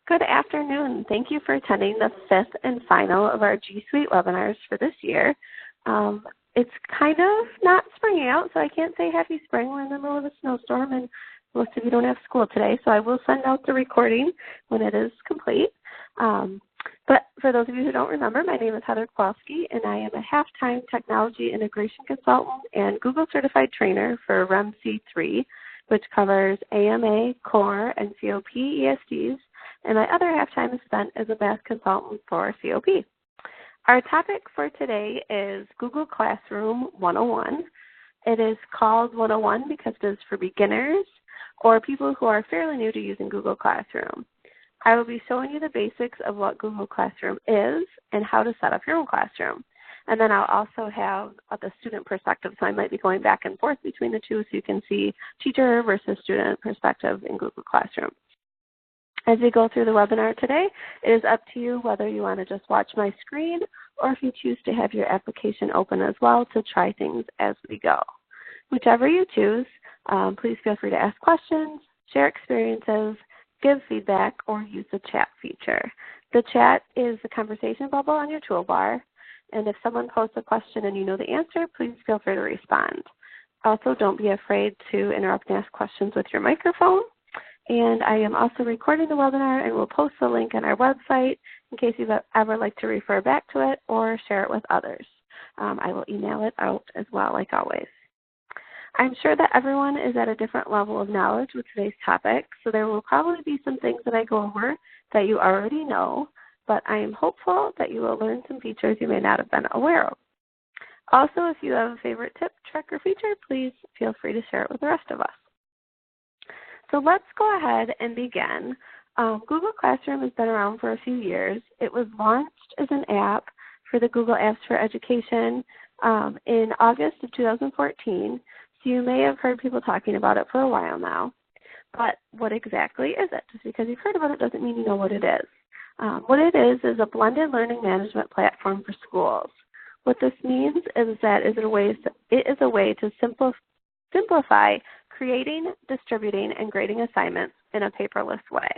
Good afternoon. Thank you for attending the fifth and final of our G Suite webinars for this year. It's kind of not springing out, so I can't say happy spring. We're in the middle of a snowstorm, and most of you don't have school today, so I will send out the recording when it is complete. But for those of you who don't remember, my name is Heather Kowalski, and I am a half-time technology integration consultant and Google certified trainer for REMC3, which covers AMA, CORE, and COP ESDs, and my other half-time is spent as a math consultant for COP. Our topic for today is Google Classroom 101. It is called 101 because it is for beginners or people who are fairly new to using Google Classroom. I will be showing you the basics of what Google Classroom is and how to set up your own classroom. And then I'll also have the student perspective, so I might be going back and forth between the two so you can see teacher versus student perspective in Google Classroom. As we go through the webinar today, it is up to you whether you want to just watch my screen or if you choose to have your application open as well to try things as we go. Whichever you choose, please feel free to ask questions, share experiences, give feedback, or use the chat feature. The chat is the conversation bubble on your toolbar, and if someone posts a question and you know the answer, please feel free to respond. Also, don't be afraid to interrupt and ask questions with your microphone. And I am also recording the webinar and will post the link on our website in case you'd ever like to refer back to it or share it with others. I will email it out as well, like always. I'm sure that everyone is at a different level of knowledge with today's topic, so there will probably be some things that I go over that you already know, but I am hopeful that you will learn some features you may not have been aware of. Also, if you have a favorite tip, trick, or feature, please feel free to share it with the rest of us. So let's go ahead and begin. Google Classroom has been around for a few years. It was launched as an app for the Google Apps for Education in August of 2014. So you may have heard people talking about it for a while now. But what exactly is it? Just because you've heard about it doesn't mean you know what it is. What it is a blended learning management platform for schools. What this means is that it is a way to simplify creating, distributing, and grading assignments in a paperless way.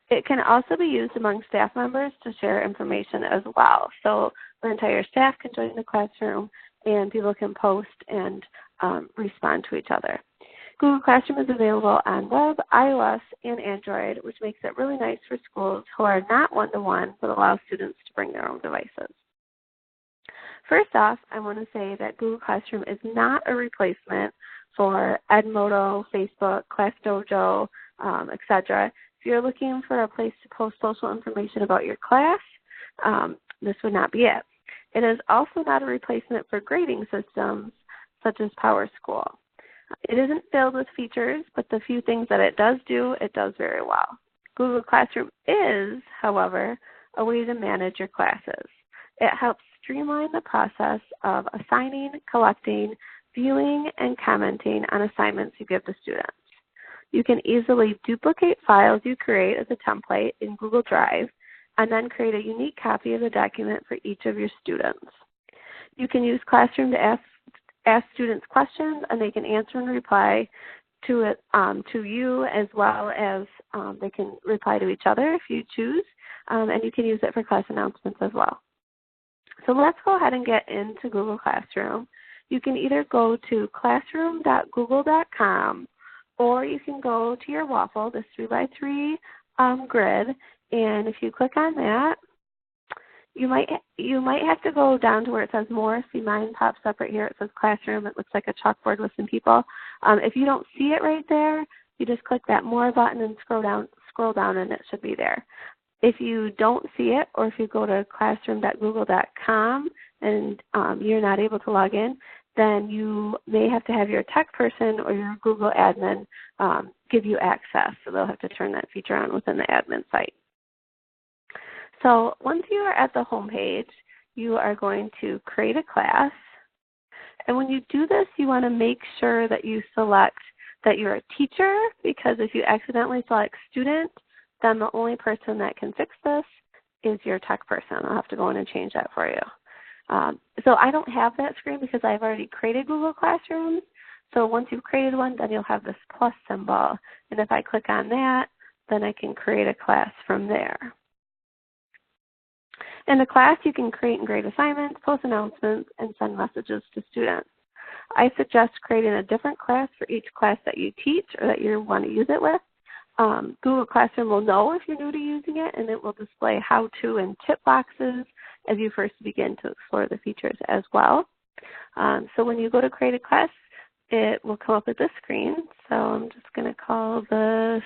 It can also be used among staff members to share information as well. So the entire staff can join the classroom and people can post and respond to each other. Google Classroom is available on web, iOS, and Android, which makes it really nice for schools who are not one-to-one but allow students to bring their own devices. First off, I want to say that Google Classroom is not a replacement for Edmodo, Facebook, ClassDojo, etc. If you're looking for a place to post social information about your class, this would not be it. It is also not a replacement for grading systems such as PowerSchool. It isn't filled with features, but the few things that it does do, it does very well. Google Classroom is, however, a way to manage your classes. It helps streamline the process of assigning, collecting, viewing, and commenting on assignments you give to students. You can easily duplicate files you create as a template in Google Drive and then create a unique copy of the document for each of your students. You can use Classroom to ask students questions, and they can answer and reply to it to you, as well as they can reply to each other if you choose, and you can use it for class announcements as well. So let's go ahead and get into Google Classroom. You can either go to classroom.google.com or you can go to your waffle, this 3x3 grid, and if you click on that, you might have to go down to where it says more. See, mine pops up right here. It says Classroom. It looks like a chalkboard with some people. If you don't see it right there, you just click that more button and scroll down, and it should be there. If you don't see it, or if you go to classroom.google.com and you're not able to log in, then you may have to have your tech person or your Google admin give you access. So they'll have to turn that feature on within the admin site. So once you are at the home page, you are going to create a class. And when you do this, you want to make sure that you select that you're a teacher, because if you accidentally select student, then the only person that can fix this is your tech person. I'll have to go in and change that for you. So I don't have that screen because I've already created Google Classrooms. So once you've created one, then you'll have this plus symbol. And if I click on that, then I can create a class from there. In the class, you can create and grade assignments, post announcements, and send messages to students. I suggest creating a different class for each class that you teach or that you want to use it with. Google Classroom will know if you're new to using it, and it will display how-to and tip boxes as you first begin to explore the features as well. So when you go to create a class, it will come up with this screen. So I'm just going to call this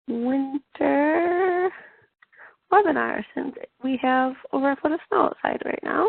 Winter Webinar since we have over a foot of snow outside right now.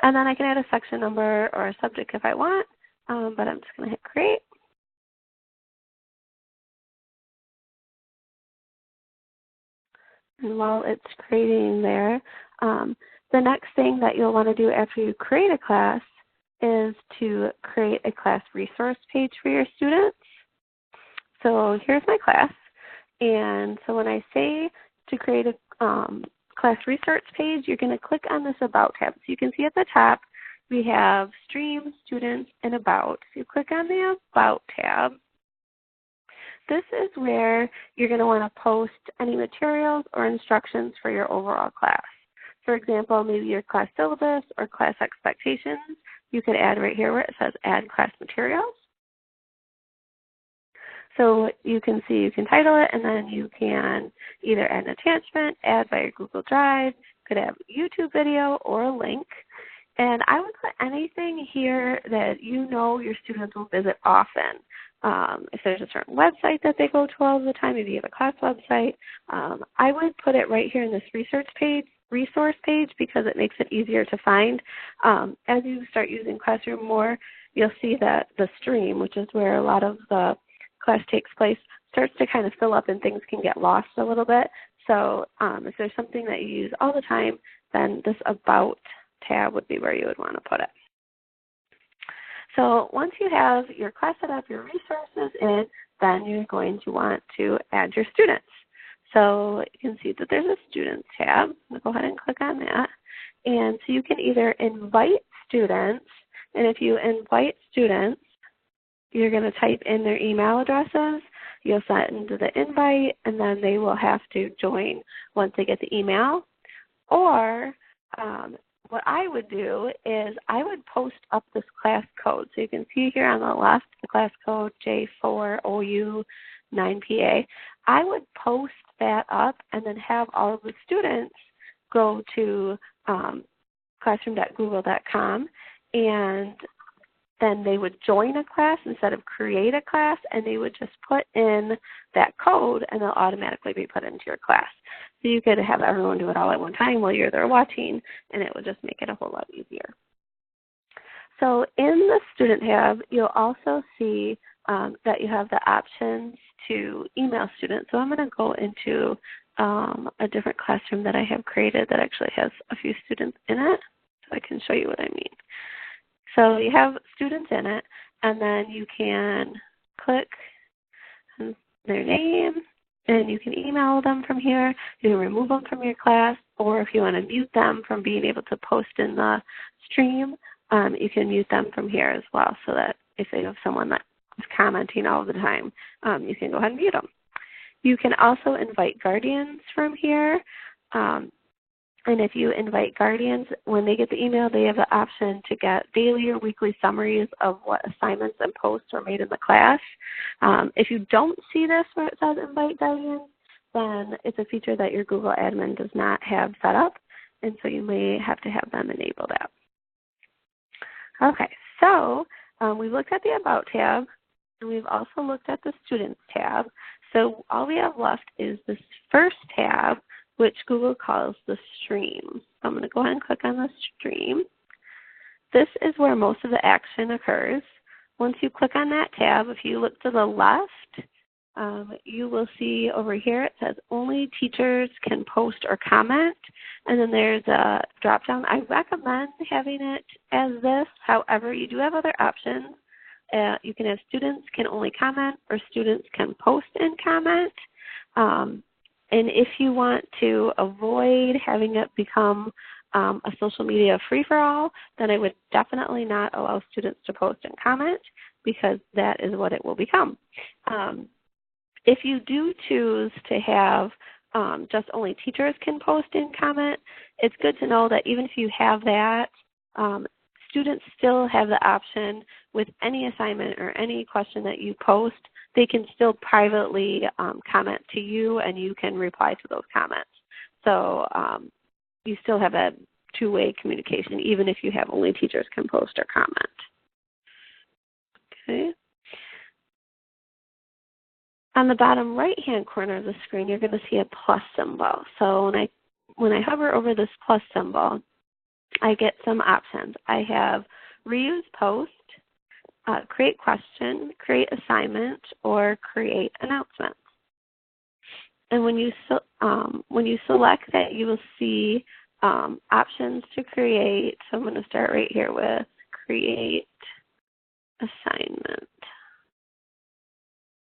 And then I can add a section number or a subject if I want, but I'm just going to hit create. And while it's creating there, the next thing that you'll want to do after you create a class is to create a class resource page for your students. So here's my class. And so when I say to create a class resource page, you're going to click on this About tab. So you can see at the top we have Stream, Students, and About. If you click on the About tab, this is where you're going to want to post any materials or instructions for your overall class. For example, maybe your class syllabus or class expectations, you could add right here where it says Add Class Materials. So you can see, you can title it, and then you can either add an attachment, add via Google Drive, could have a YouTube video or a link. And I would put anything here that you know your students will visit often. If there's a certain website that they go to all the time, maybe you have a class website, I would put it right here in this resource page because it makes it easier to find. As you start using Classroom more, you'll see that the stream, which is where a lot of the class takes place, starts to kind of fill up and things can get lost a little bit. So if there's something that you use all the time, then this About tab would be where you would want to put it. So once you have your class set up, your resources in, then you're going to want to add your students. So you can see that there's a Students tab. I'm going to go ahead and click on that. And so you can either invite students, and if you invite students, you're going to type in their email addresses. You'll send the invite, and then they will have to join once they get the email. Or what I would do is I would post up this class code. So you can see here on the left the class code J4OU9PA. I would post that up and then have all of the students go to classroom.google.com, and then they would join a class instead of create a class, and they would just put in that code and they'll automatically be put into your class. So you could have everyone do it all at one time while you're there watching, and it would just make it a whole lot easier. So in the Student tab, you'll also see that you have the options to email students. So I'm going to go into a different classroom that I have created that actually has a few students in it, so I can show you what I mean. So you have students in it, and then you can click their name, and you can email them from here. You can remove them from your class, or if you want to mute them from being able to post in the stream, you can mute them from here as well, so that if they have someone that is commenting all the time, you can go ahead and mute them. You can also invite guardians from here. And if you invite guardians, when they get the email, they have the option to get daily or weekly summaries of what assignments and posts are made in the class. If you don't see this where it says invite guardians, then it's a feature that your Google admin does not have set up, and so you may have to have them enable that. Okay, so we've looked at the About tab, and we've also looked at the Students tab. So all we have left is this first tab, which Google calls the Stream. So I'm going to go ahead and click on the Stream. This is where most of the action occurs. Once you click on that tab, if you look to the left, you will see over here it says only teachers can post or comment, and then there's a drop-down. I recommend having it as this. However, you do have other options. You can have students can only comment, or students can post and comment. And if you want to avoid having it become a social media free-for-all, then I would definitely not allow students to post and comment, because that is what it will become. If you do choose to have just only teachers can post and comment, it's good to know that even if you have that, students still have the option with any assignment or any question that you post, they can still privately comment to you and you can reply to those comments. So you still have a two-way communication even if you have only teachers can post or comment. Okay. On the bottom right-hand corner of the screen, you're going to see a plus symbol. So when I hover over this plus symbol, I get some options. I have reuse post, create question, create assignment, or create announcement. And when you select that, you will see options to create. So I'm going to start right here with create assignment.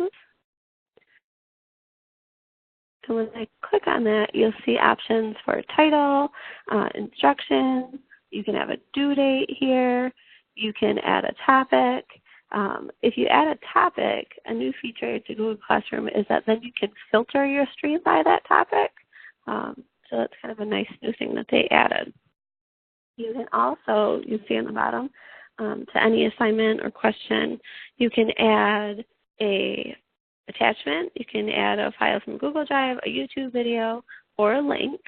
Oops. And when I click on that, you'll see options for title, instructions. You can have a due date here. You can add a topic. If you add a topic, a new feature to Google Classroom is that then you can filter your stream by that topic. So that's kind of a nice new thing that they added. You can also, you see on the bottom, to any assignment or question, you can add a attachment. You can add a file from Google Drive, a YouTube video, or a link.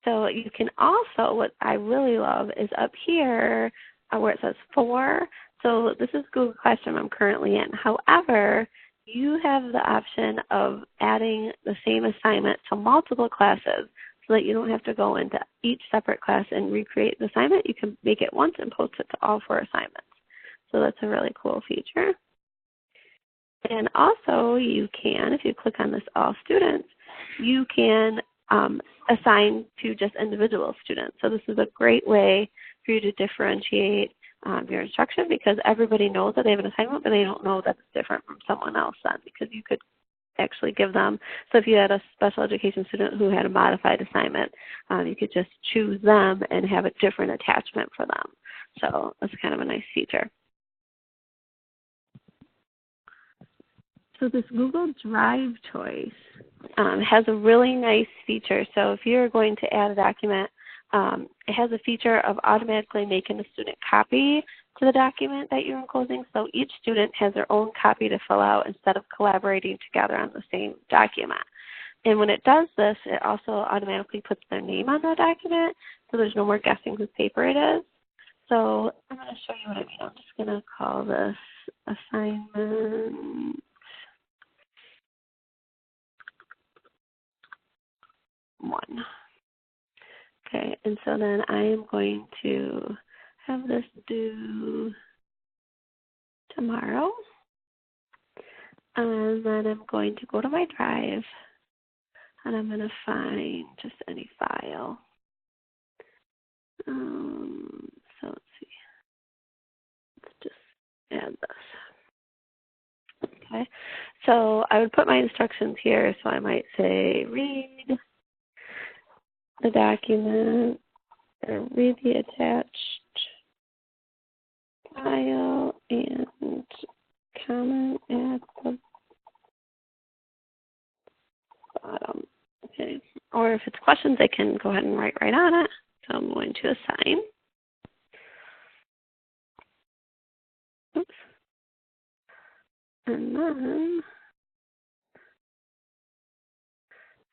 So you can also, what I really love is up here where it says for. So this is Google Classroom I'm currently in. However, you have the option of adding the same assignment to multiple classes so that you don't have to go into each separate class and recreate the assignment. You can make it once and post it to all 4 assignments. So that's a really cool feature. And also you can, if you click on this all students, you can assign to just individual students. So this is a great way for you to differentiate your instruction because everybody knows that they have an assignment, but they don't know that it's different from someone else then because you could actually give them. So if you had a special education student who had a modified assignment, you could just choose them and have a different attachment for them. So that's kind of a nice feature. So this Google Drive choice has a really nice feature. So if you're going to add a document, it has a feature of automatically making a student copy to the document that you're enclosing. So each student has their own copy to fill out instead of collaborating together on the same document. And when it does this, it also automatically puts their name on the document, so there's no more guessing whose paper it is. So I'm going to show you what I mean. I'm just going to call this assignment 1. Okay, and so then I am going to have this due tomorrow. And then I'm going to go to my drive and I'm going to find just any file. So let's see. Let's just add this. Okay, so I would put my instructions here. So I might say read the document or read the attached file and comment at the bottom. Okay. Or if it's questions, they can go ahead and write right on it. So I'm going to assign. Oops. And then,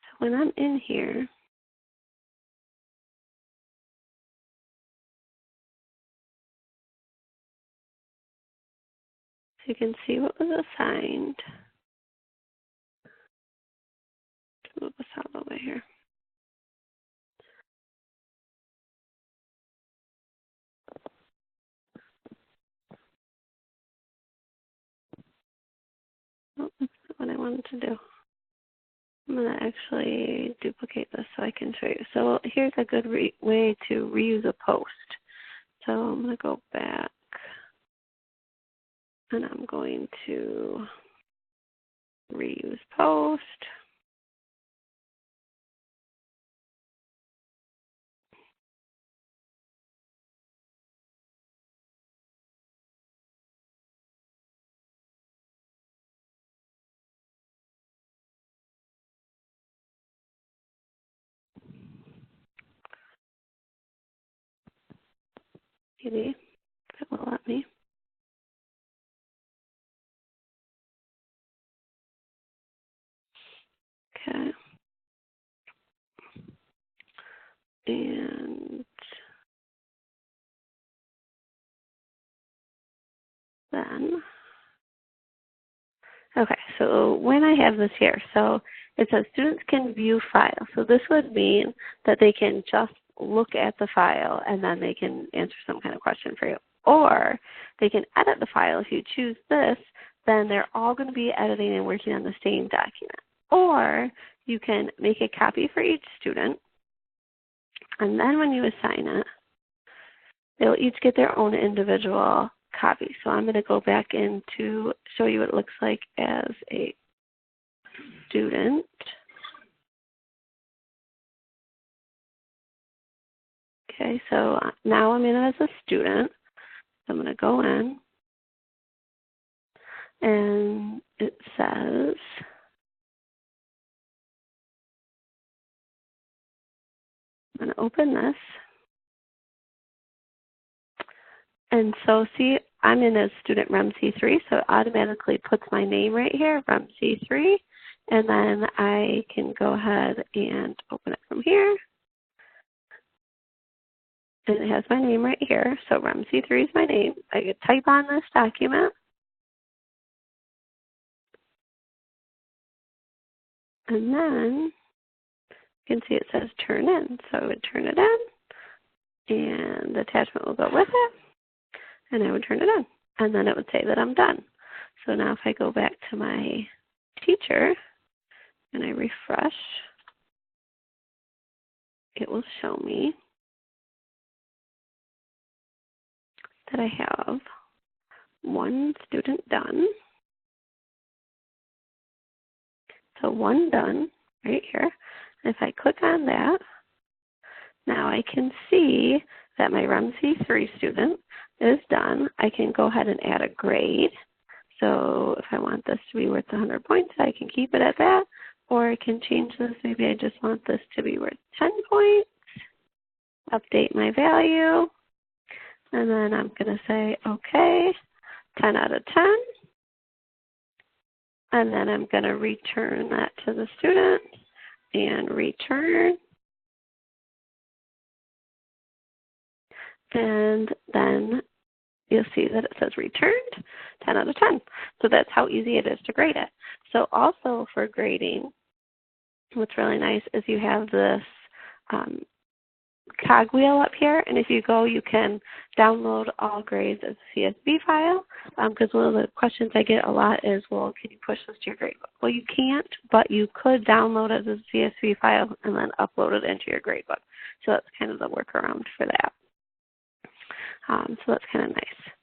so when I'm in here, so you can see what was assigned. Move this out of the way here. Oh, that's not what I wanted to do. I'm going to actually duplicate this so I can show you. So here's a good way to reuse a post. So I'm going to go back and I'm going to reuse post. maybe if it will let me. Okay. And then, okay, so when I have this here, so it says students can view file. So this would mean that they can just look at the file and then they can answer some kind of question for you. Or they can edit the file. If you choose this, then they're all going to be editing and working on the same document. Or you can make a copy for each student, and then when you assign it, they'll each get their own individual copy. So I'm going to go back in to show you what it looks like as a student. Okay, so now I'm in as a student. So I'm going to go in, and it says, I'm going to open this. And so see, I'm in as student REMC3, so it automatically puts my name right here, REMC3, and then I can go ahead and open it from here. And it has my name right here, so REMC3 is my name. I could type on this document, and then you can see it says turn in. So I would turn it in, and the attachment will go with it, and I would turn it in. And then it would say that I'm done. So now if I go back to my teacher and I refresh, it will show me that I have one student done. So one done right here. And if I click on that, now I can see that my REMC3 student is done. I can go ahead and add a grade. So if I want this to be worth 100 points, I can keep it at that. Or I can change this. Maybe I just want this to be worth 10 points. Update my value. And then I'm going to say, okay, 10 out of 10. And then I'm going to return that to the student and return. And then you'll see that it says returned 10 out of 10. So that's how easy it is to grade it. So also for grading, what's really nice is you have this cogwheel up here, and if you go, you can download all grades as a CSV file, because one of the questions I get a lot is, well, can you push this to your gradebook? Well, you can't, but you could download it as a CSV file and then upload it into your gradebook. So that's kind of the workaround for that. So that's kind of nice.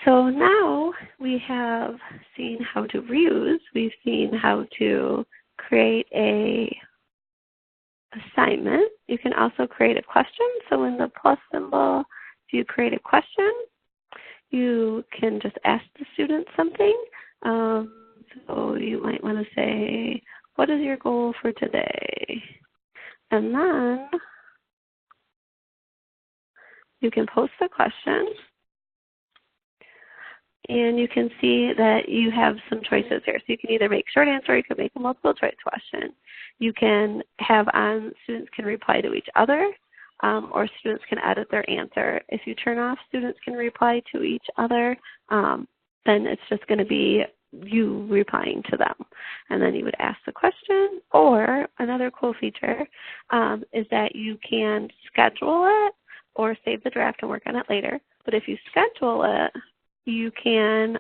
So now we have seen how to reuse. We've seen how to create a assignment. You can also create a question. So in the plus symbol, if you create a question, you can just ask the student something. So you might want to say, what is your goal for today? And then you can post the question. And you can see that you have some choices here. So you can either make short answer, or you can make a multiple choice question. You can have on students can reply to each other, or students can edit their answer. If you turn off students can reply to each other, then it's just going to be you replying to them. And then you would ask the question. Or another cool feature is that you can schedule it or save the draft and work on it later. But if you schedule it, you can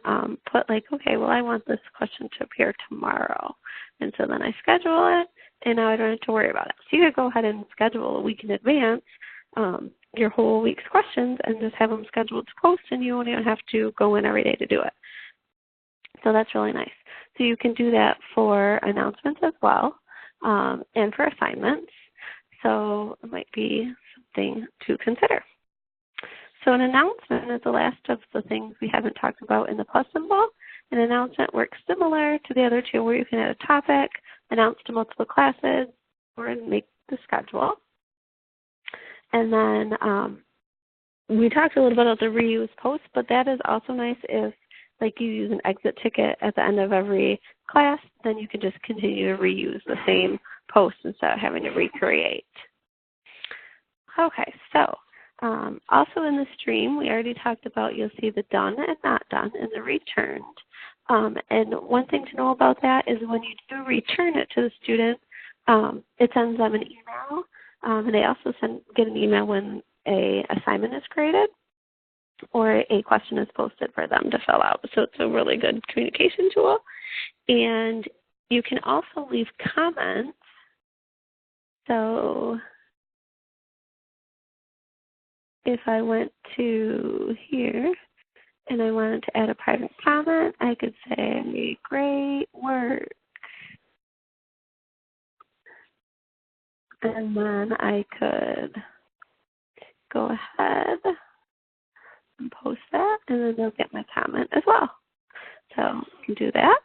put like, okay, well, I want this question to appear tomorrow. And so then I schedule it, and now I don't have to worry about it. So you could go ahead and schedule a week in advance your whole week's questions and just have them scheduled to post, and you won't even have to go in every day to do it. So that's really nice. So you can do that for announcements as well, and for assignments. So it might be something to consider. So an announcement is the last of the things we haven't talked about in the plus symbol. An announcement works similar to the other two, where you can add a topic, announce to multiple classes, or make the schedule. And then we talked a little bit about the reuse post, but that is also nice if like you use an exit ticket at the end of every class, then you can just continue to reuse the same post instead of having to recreate. Okay, so also in the stream, we already talked about you'll see the done and not done and the returned. And one thing to know about that is when you do return it to the student, it sends them an email, and they also get an email when an assignment is created or a question is posted for them to fill out. So it's a really good communication tool. And you can also leave comments. So if I went to here and I wanted to add a private comment, I could say, great work. And then I could go ahead and post that, and then they'll get my comment as well. So you can do that.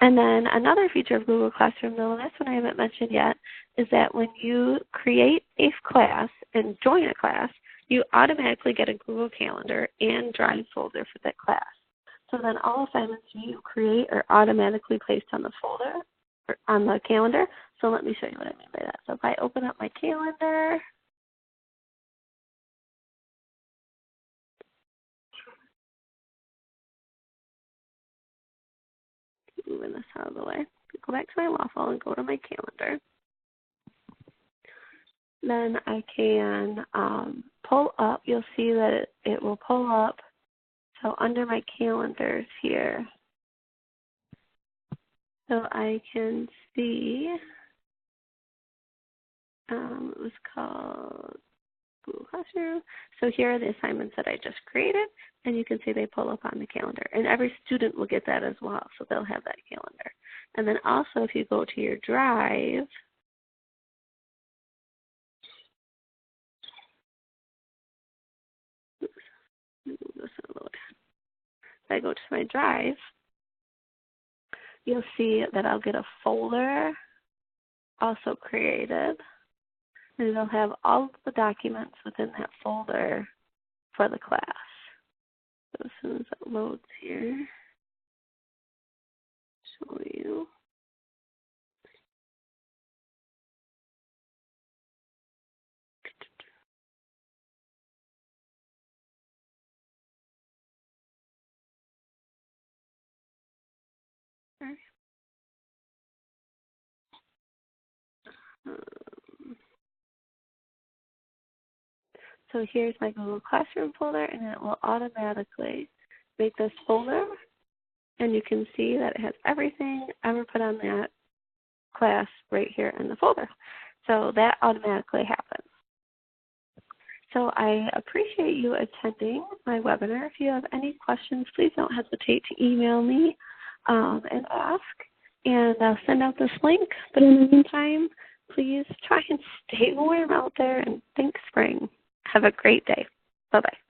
And then another feature of Google Classroom, though, this one I haven't mentioned yet, is that when you create a class and join a class, you automatically get a Google Calendar and Drive folder for that class. So then all assignments you create are automatically placed on the folder, or on the calendar. So let me show you what I mean by that. So if I open up my calendar, moving this out of the way, go back to my waffle and go to my calendar. Then I can pull up. You'll see that it will pull up. So under my calendars here, so I can see, it was called Google Classroom. So here are the assignments that I just created, and you can see they pull up on the calendar. And every student will get that as well, so they'll have that calendar. And then also if you go to your Drive, if I go to my Drive, you'll see that I'll get a folder also created, and it'll have all of the documents within that folder for the class. So as soon as it loads here, show you. So here's my Google Classroom folder, and it will automatically make this folder, and you can see that it has everything ever put on that class right here in the folder. So that automatically happens. So I appreciate you attending my webinar. If you have any questions, please don't hesitate to email me and ask, and I'll send out this link. But in the meantime, please try and stay warm out there and think spring. Have a great day. Bye-bye.